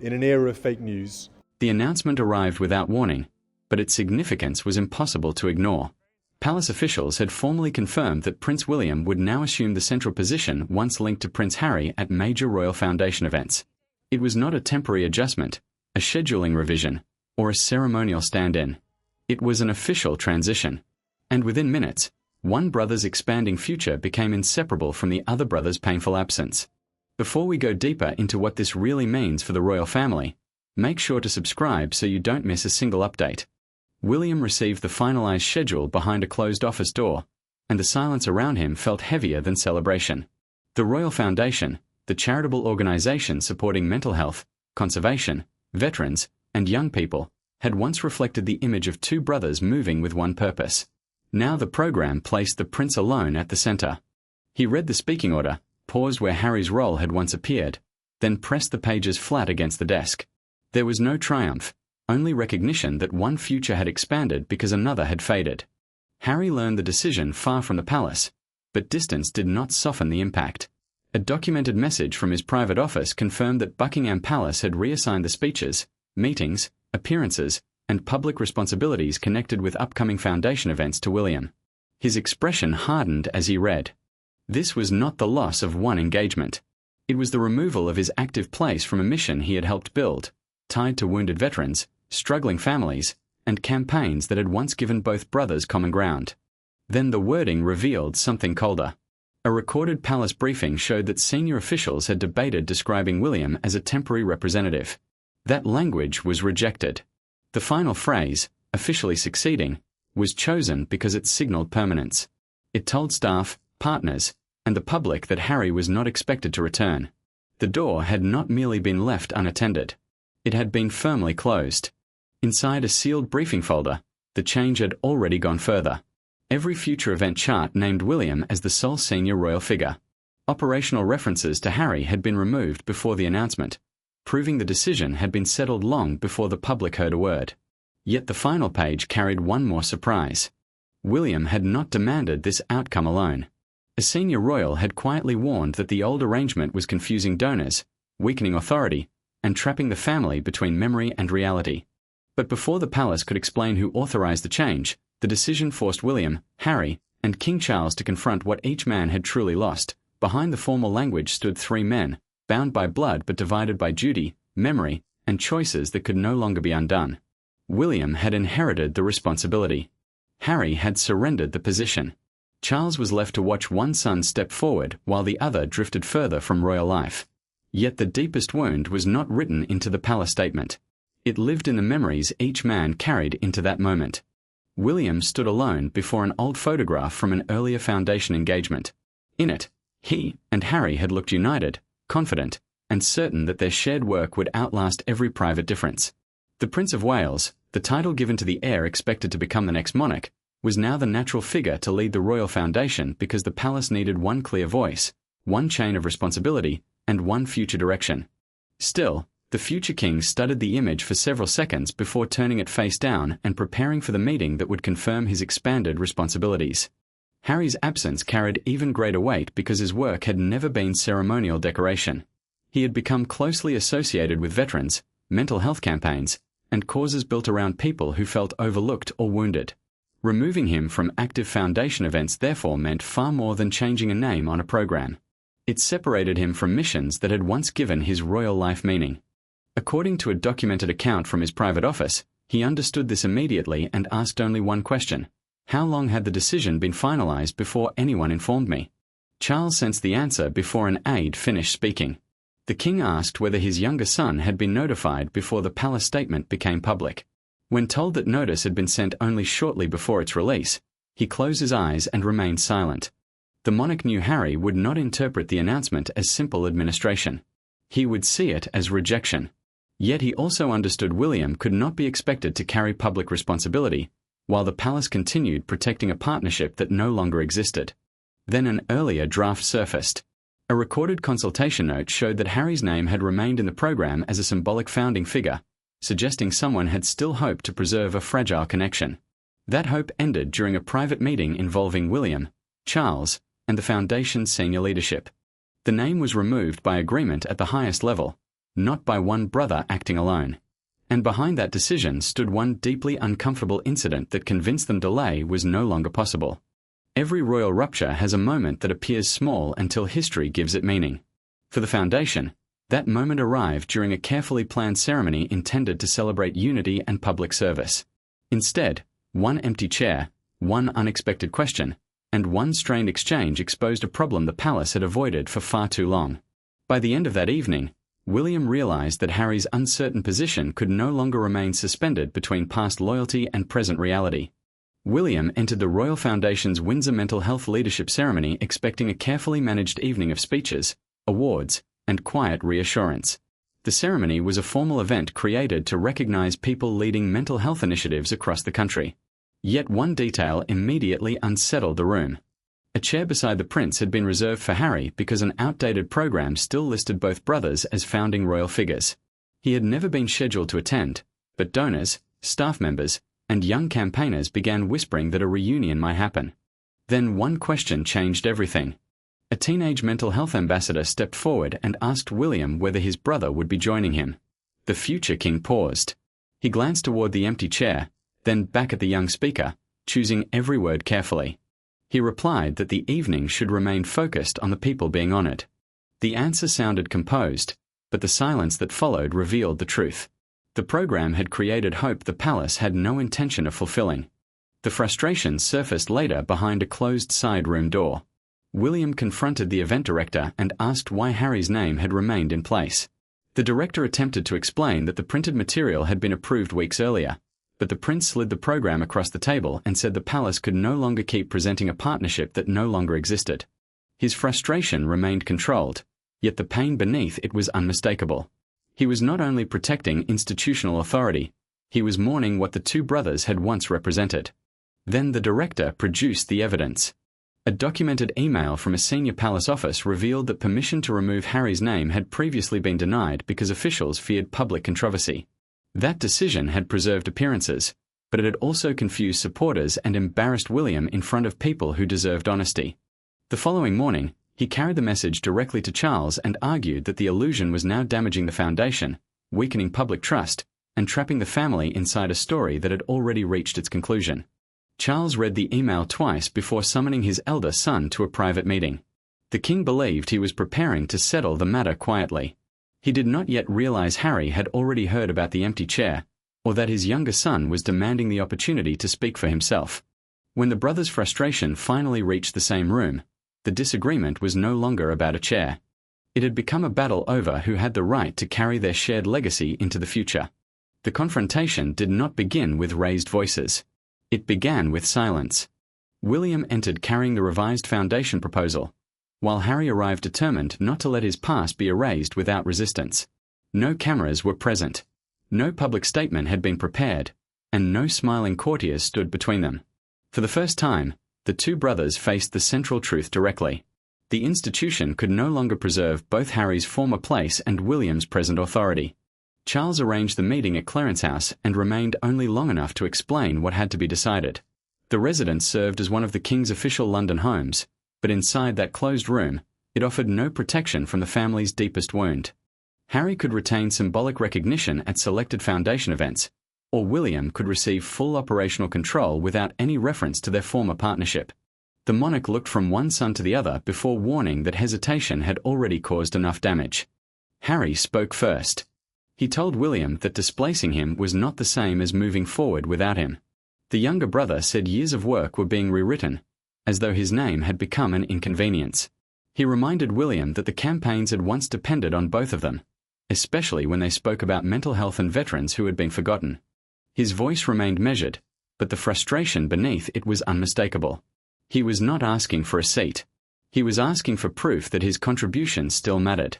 In an era of fake news, the announcement arrived without warning, but its significance was impossible to ignore. Palace officials had formally confirmed that Prince William would now assume the central position once linked to Prince Harry at major Royal Foundation events. It was not a temporary adjustment, a scheduling revision, or a ceremonial stand-in. It was an official transition. And within minutes, one brother's expanding future became inseparable from the other brother's painful absence. Before we go deeper into what this really means for the royal family, make sure to subscribe so you don't miss a single update. William received the finalized schedule behind a closed office door, and the silence around him felt heavier than celebration. The Royal Foundation, the charitable organization supporting mental health, conservation, veterans, and young people, had once reflected the image of two brothers moving with one purpose. Now the program placed the prince alone at the center. He read the speaking order, paused where Harry's role had once appeared, then pressed the pages flat against the desk. There was no triumph, only recognition that one future had expanded because another had faded. Harry learned the decision far from the palace, but distance did not soften the impact. A documented message from his private office confirmed that Buckingham Palace had reassigned the speeches, meetings, appearances, and public responsibilities connected with upcoming foundation events to William. His expression hardened as he read. This was not the loss of one engagement. It was the removal of his active place from a mission he had helped build, tied to wounded veterans, struggling families, and campaigns that had once given both brothers common ground. Then the wording revealed something colder. A recorded palace briefing showed that senior officials had debated describing William as a temporary representative. That language was rejected. The final phrase, officially succeeding, was chosen because it signaled permanence. It told staff, partners, and the public that Harry was not expected to return. The door had not merely been left unattended. It had been firmly closed. Inside a sealed briefing folder, the change had already gone further. Every future event chart named William as the sole senior royal figure. Operational references to Harry had been removed before the announcement, proving the decision had been settled long before the public heard a word. Yet the final page carried one more surprise. William had not demanded this outcome alone. A senior royal had quietly warned that the old arrangement was confusing donors, weakening authority, and trapping the family between memory and reality. But before the palace could explain who authorized the change, the decision forced William, Harry, and King Charles to confront what each man had truly lost. Behind the formal language stood three men, bound by blood but divided by duty, memory, and choices that could no longer be undone. William had inherited the responsibility. Harry had surrendered the position. Charles was left to watch one son step forward while the other drifted further from royal life. Yet the deepest wound was not written into the palace statement. It lived in the memories each man carried into that moment. William stood alone before an old photograph from an earlier foundation engagement. In it, he and Harry had looked united, confident, and certain that their shared work would outlast every private difference. The Prince of Wales, the title given to the heir expected to become the next monarch, was now the natural figure to lead the royal foundation because the palace needed one clear voice, one chain of responsibility, and one future direction. Still, the future king studied the image for several seconds before turning it face down and preparing for the meeting that would confirm his expanded responsibilities. Harry's absence carried even greater weight because his work had never been ceremonial decoration. He had become closely associated with veterans, mental health campaigns, and causes built around people who felt overlooked or wounded. Removing him from active foundation events therefore meant far more than changing a name on a program. It separated him from missions that had once given his royal life meaning. According to a documented account from his private office, he understood this immediately and asked only one question. How long had the decision been finalized before anyone informed me? Charles sensed the answer before an aide finished speaking. The king asked whether his younger son had been notified before the palace statement became public. When told that notice had been sent only shortly before its release, he closed his eyes and remained silent. The monarch knew Harry would not interpret the announcement as simple administration. He would see it as rejection. Yet he also understood William could not be expected to carry public responsibility, while the palace continued protecting a partnership that no longer existed. Then an earlier draft surfaced. A recorded consultation note showed that Harry's name had remained in the program as a symbolic founding figure, suggesting someone had still hoped to preserve a fragile connection. That hope ended during a private meeting involving William, Charles, and the Foundation's senior leadership. The name was removed by agreement at the highest level, not by one brother acting alone. And behind that decision stood one deeply uncomfortable incident that convinced them delay was no longer possible. Every royal rupture has a moment that appears small until history gives it meaning. For the foundation, that moment arrived during a carefully planned ceremony intended to celebrate unity and public service. Instead, one empty chair, one unexpected question, and one strained exchange exposed a problem the palace had avoided for far too long. By the end of that evening, William realized that Harry's uncertain position could no longer remain suspended between past loyalty and present reality. William entered the Royal Foundation's Windsor Mental Health Leadership Ceremony expecting a carefully managed evening of speeches, awards, and quiet reassurance. The ceremony was a formal event created to recognize people leading mental health initiatives across the country. Yet one detail immediately unsettled the room. A chair beside the prince had been reserved for Harry because an outdated program still listed both brothers as founding royal figures. He had never been scheduled to attend, but donors, staff members, and young campaigners began whispering that a reunion might happen. Then one question changed everything. A teenage mental health ambassador stepped forward and asked William whether his brother would be joining him. The future king paused. He glanced toward the empty chair, then back at the young speaker, choosing every word carefully. He replied that the evening should remain focused on the people being honored. The answer sounded composed, but the silence that followed revealed the truth. The program had created hope the palace had no intention of fulfilling. The frustration surfaced later behind a closed side room door. William confronted the event director and asked why Harry's name had remained in place. The director attempted to explain that the printed material had been approved weeks earlier, but the prince slid the program across the table and said the palace could no longer keep presenting a partnership that no longer existed. His frustration remained controlled, yet the pain beneath it was unmistakable. He was not only protecting institutional authority, he was mourning what the two brothers had once represented. Then the director produced the evidence. A documented email from a senior palace office revealed that permission to remove Harry's name had previously been denied because officials feared public controversy. That decision had preserved appearances, but it had also confused supporters and embarrassed William in front of people who deserved honesty. The following morning, he carried the message directly to Charles and argued that the illusion was now damaging the foundation, weakening public trust, and trapping the family inside a story that had already reached its conclusion. Charles read the email twice before summoning his elder son to a private meeting. The king believed he was preparing to settle the matter quietly. He did not yet realize Harry had already heard about the empty chair, or that his younger son was demanding the opportunity to speak for himself. When the brothers' frustration finally reached the same room, the disagreement was no longer about a chair. It had become a battle over who had the right to carry their shared legacy into the future. The confrontation did not begin with raised voices. It began with silence. William entered carrying the revised foundation proposal, while Harry arrived determined not to let his past be erased without resistance. No cameras were present. No public statement had been prepared, and no smiling courtiers stood between them. For the first time, the two brothers faced the central truth directly. The institution could no longer preserve both Harry's former place and William's present authority. Charles arranged the meeting at Clarence House and remained only long enough to explain what had to be decided. The residence served as one of the king's official London homes, but inside that closed room, it offered no protection from the family's deepest wound. Harry could retain symbolic recognition at selected foundation events, or William could receive full operational control without any reference to their former partnership. The monarch looked from one son to the other before warning that hesitation had already caused enough damage. Harry spoke first. He told William that displacing him was not the same as moving forward without him. The younger brother said years of work were being rewritten, as though his name had become an inconvenience. He reminded William that the campaigns had once depended on both of them, especially when they spoke about mental health and veterans who had been forgotten. His voice remained measured, but the frustration beneath it was unmistakable. He was not asking for a seat. He was asking for proof that his contribution still mattered.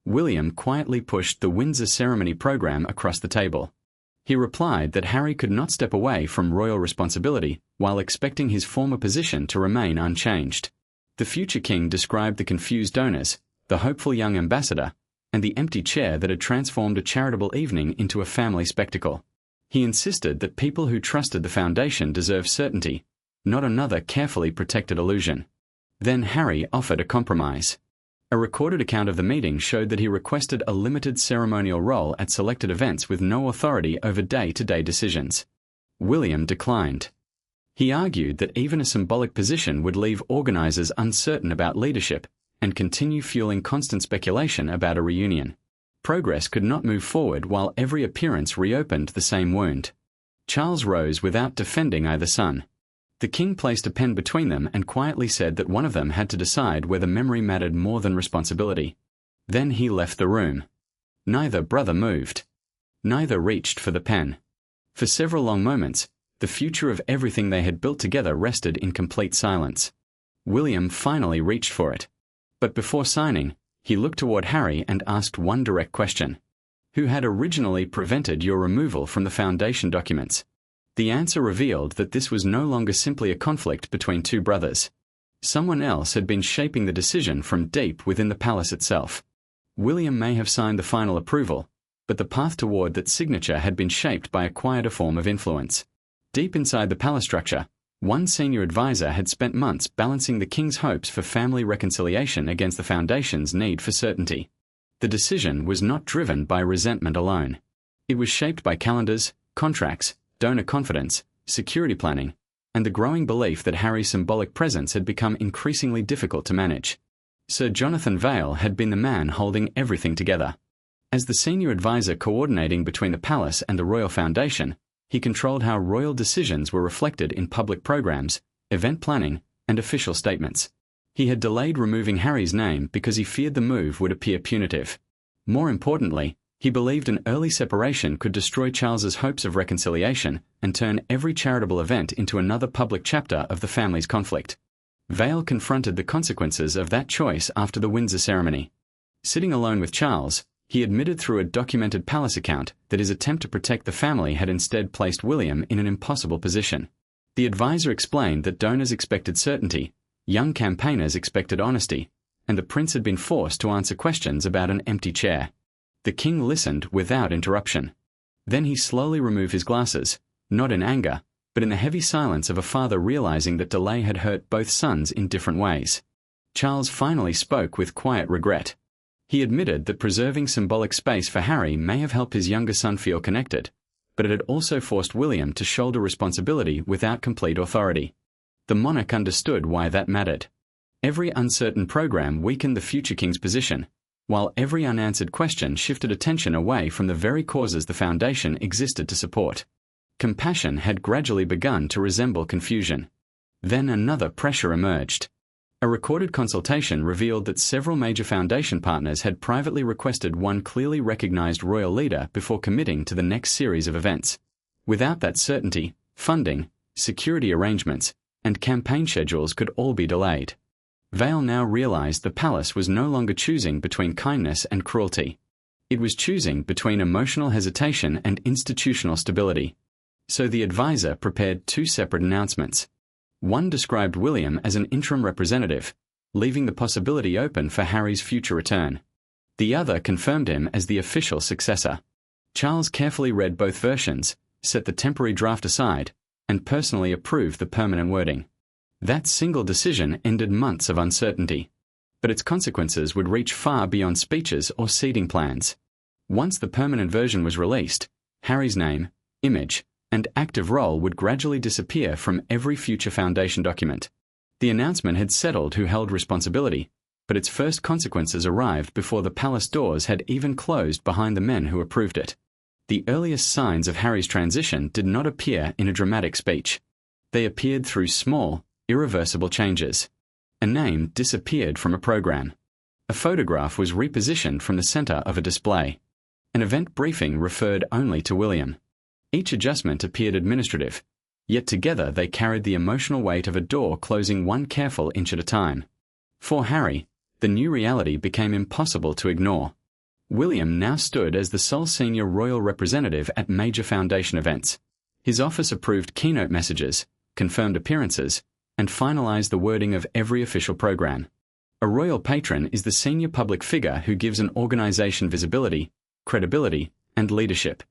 William quietly pushed the Windsor ceremony program across the table. He replied that Harry could not step away from royal responsibility while expecting his former position to remain unchanged. The future king described the confused donors, the hopeful young ambassador, and the empty chair that had transformed a charitable evening into a family spectacle. He insisted that people who trusted the foundation deserved certainty, not another carefully protected illusion. Then Harry offered a compromise. A recorded account of the meeting showed that he requested a limited ceremonial role at selected events with no authority over day-to-day decisions. William declined. He argued that even a symbolic position would leave organizers uncertain about leadership and continue fueling constant speculation about a reunion. Progress could not move forward while every appearance reopened the same wound. Charles rose without defending either son. The king placed a pen between them and quietly said that one of them had to decide whether memory mattered more than responsibility. Then he left the room. Neither brother moved. Neither reached for the pen. For several long moments, the future of everything they had built together rested in complete silence. William finally reached for it. But before signing, he looked toward Harry and asked one direct question. Who had originally prevented your removal from the foundation documents? The answer revealed that this was no longer simply a conflict between two brothers. Someone else had been shaping the decision from deep within the palace itself. William may have signed the final approval, but the path toward that signature had been shaped by a quieter form of influence. Deep inside the palace structure, one senior advisor had spent months balancing the king's hopes for family reconciliation against the foundation's need for certainty. The decision was not driven by resentment alone. It was shaped by calendars, contracts, donor confidence, security planning, and the growing belief that Harry's symbolic presence had become increasingly difficult to manage. Sir Jonathan Vale had been the man holding everything together. As the senior advisor coordinating between the palace and the Royal Foundation, he controlled how royal decisions were reflected in public programs, event planning, and official statements. He had delayed removing Harry's name because he feared the move would appear punitive. More importantly, he believed an early separation could destroy Charles's hopes of reconciliation and turn every charitable event into another public chapter of the family's conflict. Vale confronted the consequences of that choice after the Windsor ceremony. Sitting alone with Charles, he admitted through a documented palace account that his attempt to protect the family had instead placed William in an impossible position. The advisor explained that donors expected certainty, young campaigners expected honesty, and the prince had been forced to answer questions about an empty chair. The king listened without interruption. Then he slowly removed his glasses, not in anger, but in the heavy silence of a father realizing that delay had hurt both sons in different ways. Charles finally spoke with quiet regret. He admitted that preserving symbolic space for Harry may have helped his younger son feel connected, but it had also forced William to shoulder responsibility without complete authority. The monarch understood why that mattered. Every uncertain program weakened the future king's position, while every unanswered question shifted attention away from the very causes the foundation existed to support. Compassion had gradually begun to resemble confusion. Then another pressure emerged. A recorded consultation revealed that several major foundation partners had privately requested one clearly recognized royal leader before committing to the next series of events. Without that certainty, funding, security arrangements, and campaign schedules could all be delayed. Vale now realized the palace was no longer choosing between kindness and cruelty. It was choosing between emotional hesitation and institutional stability. So the advisor prepared two separate announcements. One described William as an interim representative, leaving the possibility open for Harry's future return. The other confirmed him as the official successor. Charles carefully read both versions, set the temporary draft aside, and personally approved the permanent wording. That single decision ended months of uncertainty, but its consequences would reach far beyond speeches or seating plans. Once the permanent version was released, Harry's name, image, and active role would gradually disappear from every future foundation document. The announcement had settled who held responsibility, but its first consequences arrived before the palace doors had even closed behind the men who approved it. The earliest signs of Harry's transition did not appear in a dramatic speech. They appeared through small, irreversible changes. A name disappeared from a program. A photograph was repositioned from the center of a display. An event briefing referred only to William. Each adjustment appeared administrative, yet together they carried the emotional weight of a door closing one careful inch at a time. For Harry, the new reality became impossible to ignore. William now stood as the sole senior royal representative at major foundation events. His office approved keynote messages, confirmed appearances, and finalized the wording of every official program. A royal patron is the senior public figure who gives an organization visibility, credibility, and leadership.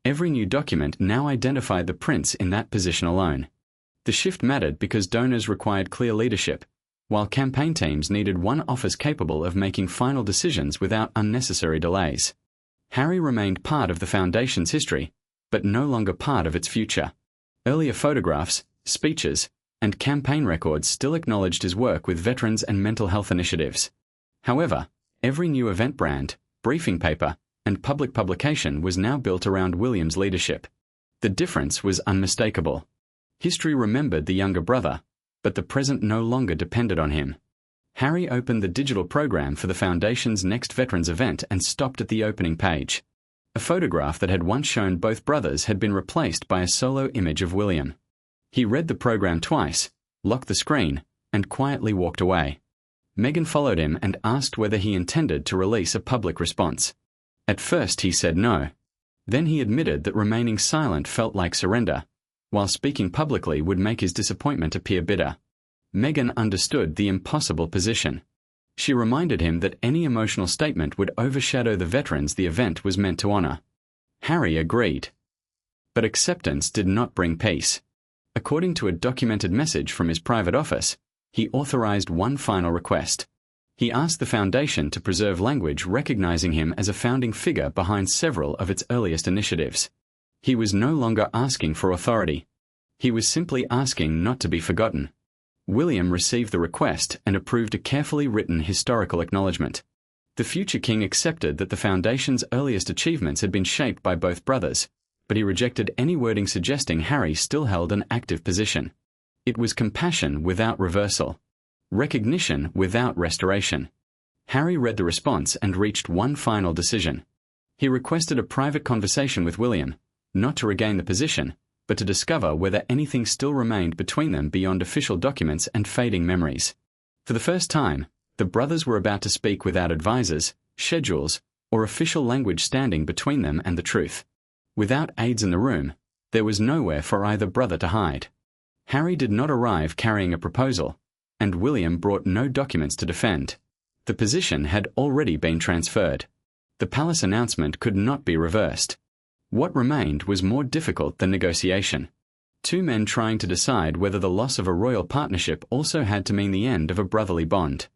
Every new document now identified the prince in that position alone. The shift mattered because donors required clear leadership, while campaign teams needed one office capable of making final decisions without unnecessary delays. Harry remained part of the Foundation's history, but no longer part of its future. Earlier photographs, speeches, and campaign records still acknowledged his work with veterans and mental health initiatives. However, every new event brand, briefing paper, and public publication was now built around William's leadership. The difference was unmistakable. History remembered the younger brother, but the present no longer depended on him. Harry opened the digital program for the Foundation's next Veterans event and stopped at the opening page. A photograph that had once shown both brothers had been replaced by a solo image of William. He read the program twice, locked the screen, and quietly walked away. Meghan followed him and asked whether he intended to release a public response. At first he said no. Then he admitted that remaining silent felt like surrender, while speaking publicly would make his disappointment appear bitter. Meghan understood the impossible position. She reminded him that any emotional statement would overshadow the veterans the event was meant to honor. Harry agreed. But acceptance did not bring peace. According to a documented message from his private office, he authorized one final request. He asked the Foundation to preserve language recognizing him as a founding figure behind several of its earliest initiatives. He was no longer asking for authority. He was simply asking not to be forgotten. William received the request and approved a carefully written historical acknowledgement. The future king accepted that the Foundation's earliest achievements had been shaped by both brothers, but he rejected any wording suggesting Harry still held an active position. It was compassion without reversal. Recognition without restoration. Harry read the response and reached one final decision. He requested a private conversation with William, not to regain the position, but to discover whether anything still remained between them beyond official documents and fading memories. For the first time, the brothers were about to speak without advisors, schedules, or official language standing between them and the truth. Without aides in the room, there was nowhere for either brother to hide. Harry did not arrive carrying a proposal, and William brought no documents to defend. The position had already been transferred. The palace announcement could not be reversed. What remained was more difficult than negotiation. Two men trying to decide whether the loss of a royal partnership also had to mean the end of a brotherly bond.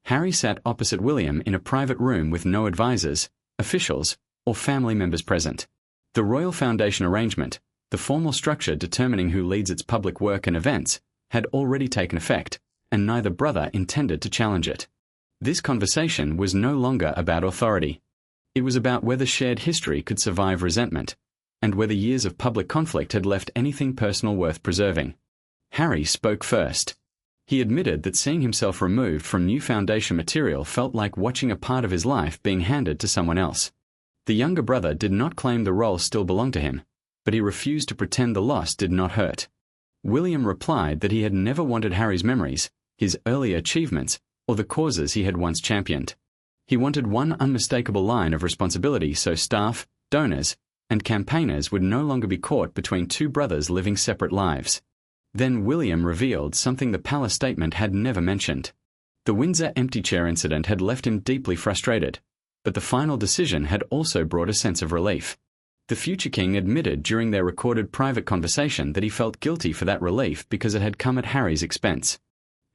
Harry sat opposite William in a private room with no advisors, officials, or family members present. The Royal Foundation arrangement, the formal structure determining who leads its public work and events, had already taken effect, and neither brother intended to challenge it. This conversation was no longer about authority. It was about whether shared history could survive resentment, and whether years of public conflict had left anything personal worth preserving. Harry spoke first. He admitted that seeing himself removed from new Foundation material felt like watching a part of his life being handed to someone else. The younger brother did not claim the role still belonged to him, but he refused to pretend the loss did not hurt. William replied that he had never wanted Harry's memories, his earlier achievements, or the causes he had once championed. He wanted one unmistakable line of responsibility so staff, donors, and campaigners would no longer be caught between two brothers living separate lives. Then William revealed something the palace statement had never mentioned. The Windsor empty chair incident had left him deeply frustrated, but the final decision had also brought a sense of relief. The future king admitted during their recorded private conversation that he felt guilty for that relief because it had come at Harry's expense.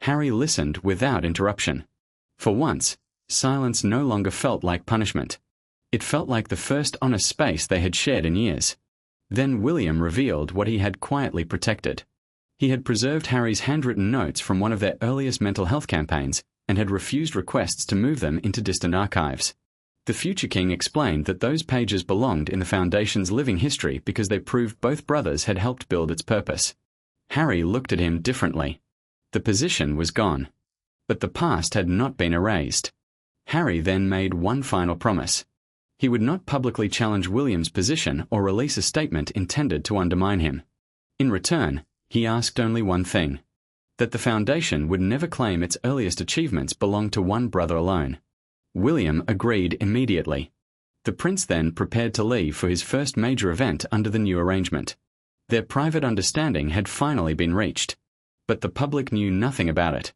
Harry listened without interruption. For once, silence no longer felt like punishment. It felt like the first honest space they had shared in years. Then William revealed what he had quietly protected. He had preserved Harry's handwritten notes from one of their earliest mental health campaigns and had refused requests to move them into distant archives. The future king explained that those pages belonged in the Foundation's living history because they proved both brothers had helped build its purpose. Harry looked at him differently. The position was gone. But the past had not been erased. Harry then made one final promise. He would not publicly challenge William's position or release a statement intended to undermine him. In return, he asked only one thing: that the Foundation would never claim its earliest achievements belonged to one brother alone. William agreed immediately. The prince then prepared to leave for his first major event under the new arrangement. Their private understanding had finally been reached, but the public knew nothing about it.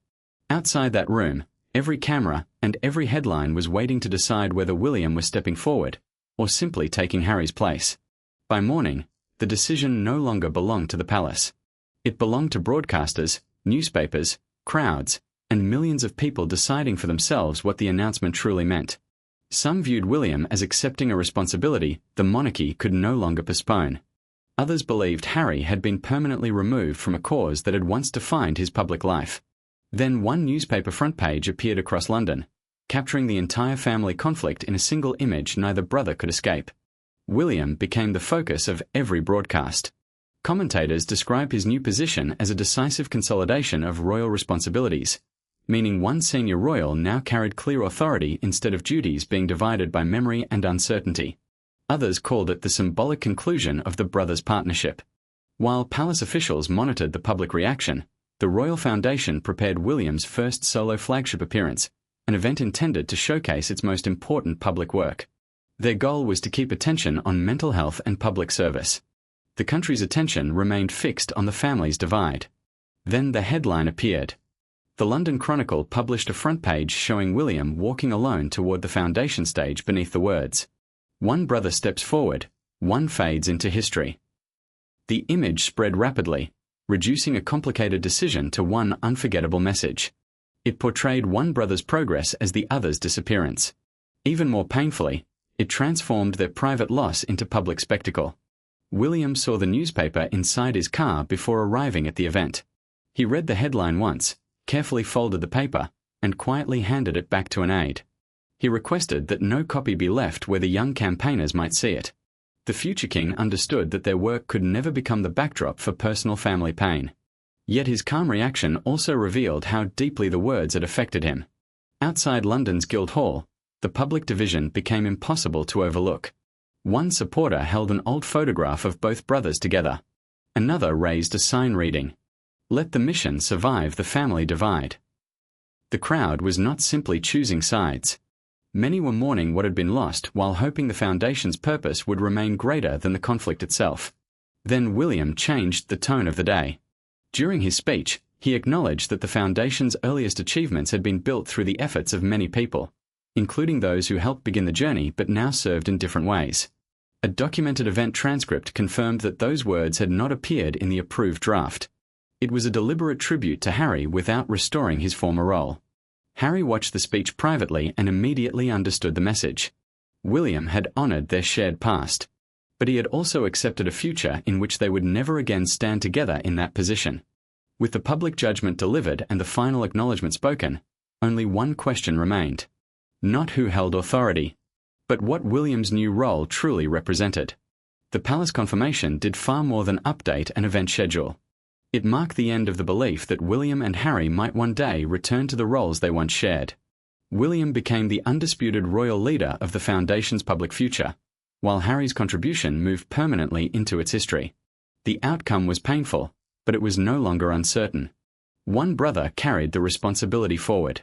Outside that room, every camera and every headline was waiting to decide whether William was stepping forward or simply taking Harry's place. By morning, the decision no longer belonged to the palace. It belonged to broadcasters, newspapers, crowds, and millions of people deciding for themselves what the announcement truly meant. Some viewed William as accepting a responsibility the monarchy could no longer postpone. Others believed Harry had been permanently removed from a cause that had once defined his public life. Then one newspaper front page appeared across London, capturing the entire family conflict in a single image neither brother could escape. William became the focus of every broadcast. Commentators describe his new position as a decisive consolidation of royal responsibilities, meaning one senior royal now carried clear authority instead of duties being divided by memory and uncertainty. Others called it the symbolic conclusion of the brothers' partnership. While palace officials monitored the public reaction, the Royal Foundation prepared William's first solo flagship appearance, an event intended to showcase its most important public work. Their goal was to keep attention on mental health and public service. The country's attention remained fixed on the family's divide. Then the headline appeared. The London Chronicle published a front page showing William walking alone toward the foundation stage beneath the words, "One brother steps forward, one fades into history." The image spread rapidly, reducing a complicated decision to one unforgettable message. It portrayed one brother's progress as the other's disappearance. Even more painfully, it transformed their private loss into public spectacle. William saw the newspaper inside his car before arriving at the event. He read the headline once, carefully folded the paper, and quietly handed it back to an aide. He requested that no copy be left where the young campaigners might see it. The future king understood that their work could never become the backdrop for personal family pain. Yet his calm reaction also revealed how deeply the words had affected him. Outside London's Guildhall, the public division became impossible to overlook. One supporter held an old photograph of both brothers together. Another raised a sign reading, "Let the mission survive the family divide." The crowd was not simply choosing sides. Many were mourning what had been lost while hoping the foundation's purpose would remain greater than the conflict itself. Then William changed the tone of the day. During his speech, he acknowledged that the foundation's earliest achievements had been built through the efforts of many people, including those who helped begin the journey but now served in different ways. A documented event transcript confirmed that those words had not appeared in the approved draft. It was a deliberate tribute to Harry without restoring his former role. Harry watched the speech privately and immediately understood the message. William had honored their shared past, but he had also accepted a future in which they would never again stand together in that position. With the public judgment delivered and the final acknowledgement spoken, only one question remained. Not who held authority, but what William's new role truly represented. The palace confirmation did far more than update an event schedule. It marked the end of the belief that William and Harry might one day return to the roles they once shared. William became the undisputed royal leader of the Foundation's public future, while Harry's contribution moved permanently into its history. The outcome was painful, but it was no longer uncertain. One brother carried the responsibility forward.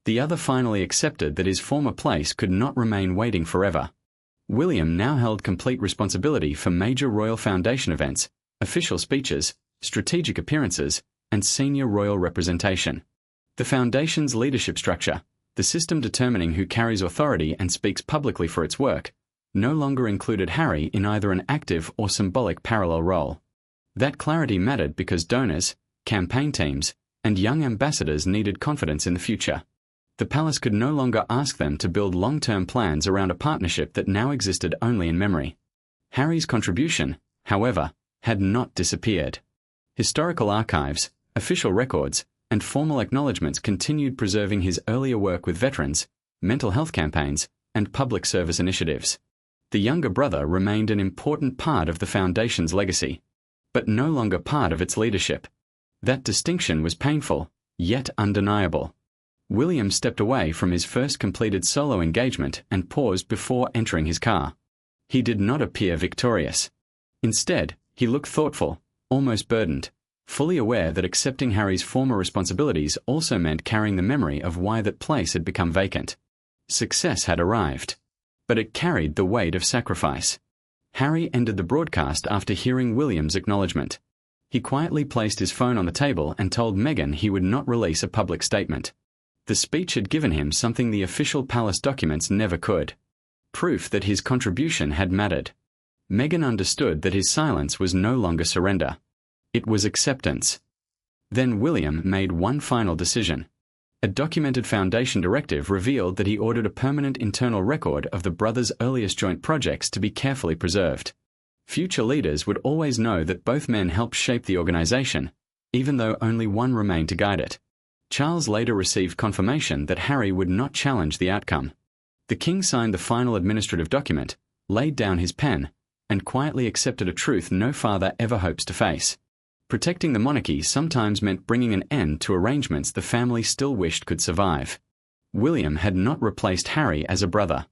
The other finally accepted that his former place could not remain waiting forever. William now held complete responsibility for major royal foundation events, official speeches, strategic appearances, and senior royal representation. The Foundation's leadership structure, the system determining who carries authority and speaks publicly for its work, no longer included Harry in either an active or symbolic parallel role. That clarity mattered because donors, campaign teams, and young ambassadors needed confidence in the future. The palace could no longer ask them to build long-term plans around a partnership that now existed only in memory. Harry's contribution, however, had not disappeared. Historical archives, official records, and formal acknowledgements continued preserving his earlier work with veterans, mental health campaigns, and public service initiatives. The younger brother remained an important part of the Foundation's legacy, but no longer part of its leadership. That distinction was painful, yet undeniable. William stepped away from his first completed solo engagement and paused before entering his car. He did not appear victorious. Instead, he looked thoughtful, almost burdened, fully aware that accepting Harry's former responsibilities also meant carrying the memory of why that place had become vacant. Success had arrived, but it carried the weight of sacrifice. Harry ended the broadcast after hearing William's acknowledgement. He quietly placed his phone on the table and told Meghan he would not release a public statement. The speech had given him something the official palace documents never could: proof that his contribution had mattered. Meghan understood that his silence was no longer surrender. It was acceptance. Then William made one final decision. A documented Foundation directive revealed that he ordered a permanent internal record of the brothers' earliest joint projects to be carefully preserved. Future leaders would always know that both men helped shape the organization, even though only one remained to guide it. Charles later received confirmation that Harry would not challenge the outcome. The king signed the final administrative document, laid down his pen, and quietly accepted a truth no father ever hopes to face. Protecting the monarchy sometimes meant bringing an end to arrangements the family still wished could survive. William had not replaced Harry as a brother.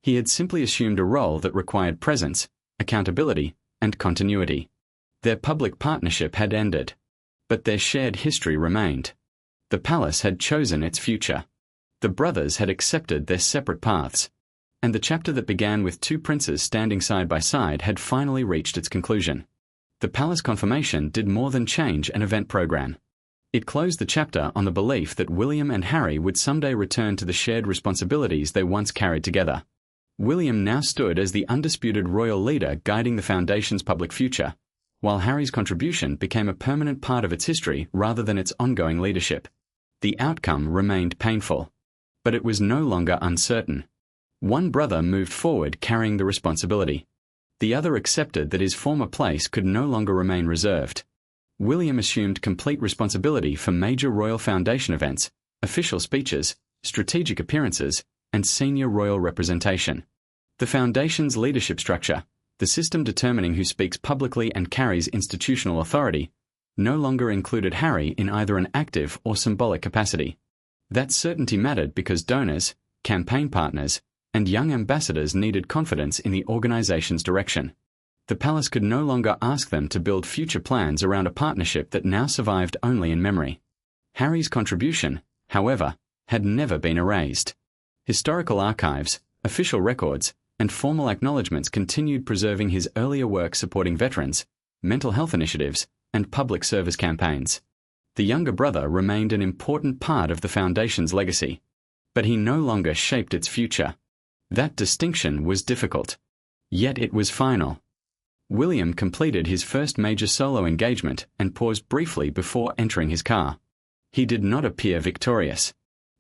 He had simply assumed a role that required presence, accountability, and continuity. Their public partnership had ended, but their shared history remained. The palace had chosen its future. The brothers had accepted their separate paths, and the chapter that began with two princes standing side by side had finally reached its conclusion. The palace confirmation did more than change an event program. It closed the chapter on the belief that William and Harry would someday return to the shared responsibilities they once carried together. William now stood as the undisputed royal leader guiding the Foundation's public future, while Harry's contribution became a permanent part of its history rather than its ongoing leadership. The outcome remained painful, but it was no longer uncertain. One brother moved forward carrying the responsibility. The other accepted that his former place could no longer remain reserved. William assumed complete responsibility for major royal foundation events, official speeches, strategic appearances, and senior royal representation. The Foundation's leadership structure, the system determining who speaks publicly and carries institutional authority, no longer included Harry in either an active or symbolic capacity. That certainty mattered because donors, campaign partners, and young ambassadors needed confidence in the organization's direction. The palace could no longer ask them to build future plans around a partnership that now survived only in memory. Harry's contribution, however, had never been erased. Historical archives, official records, and formal acknowledgements continued preserving his earlier work supporting veterans, mental health initiatives, and public service campaigns. The younger brother remained an important part of the Foundation's legacy, but he no longer shaped its future. That distinction was difficult, yet it was final. William completed his first major solo engagement and paused briefly before entering his car. He did not appear victorious.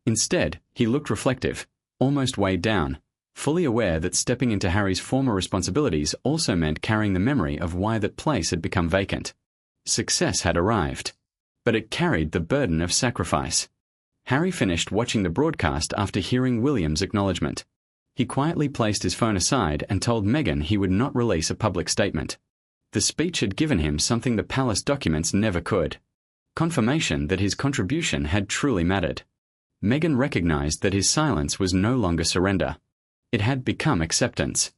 Instead, he looked reflective, almost weighed down, fully aware that stepping into Harry's former responsibilities also meant carrying the memory of why that place had become vacant. Success had arrived, but it carried the burden of sacrifice. Harry finished watching the broadcast after hearing William's acknowledgement. He quietly placed his phone aside and told Meghan he would not release a public statement. The speech had given him something the palace documents never could: confirmation that his contribution had truly mattered. Meghan recognized that his silence was no longer surrender. It had become acceptance.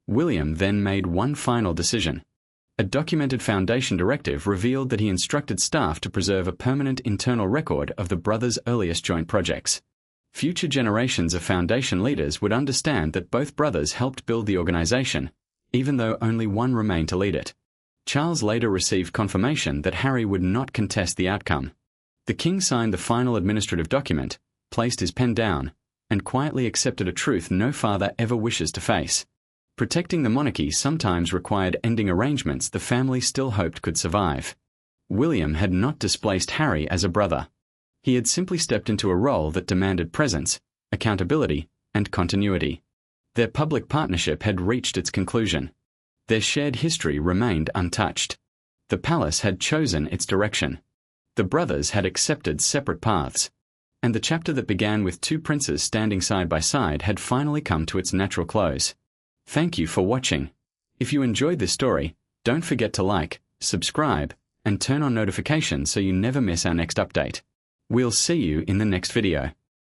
William then made one final decision. A documented Foundation directive revealed that he instructed staff to preserve a permanent internal record of the brothers' earliest joint projects. Future generations of Foundation leaders would understand that both brothers helped build the organization, even though only one remained to lead it. Charles later received confirmation that Harry would not contest the outcome. The king signed the final administrative document, placed his pen down, and quietly accepted a truth no father ever wishes to face. Protecting the monarchy sometimes required ending arrangements the family still hoped could survive. William had not displaced Harry as a brother. He had simply stepped into a role that demanded presence, accountability, and continuity. Their public partnership had reached its conclusion. Their shared history remained untouched. The palace had chosen its direction. The brothers had accepted separate paths. And the chapter that began with two princes standing side by side had finally come to its natural close. Thank you for watching. If you enjoyed this story, don't forget to like, subscribe, and turn on notifications so you never miss our next update. We'll see you in the next video.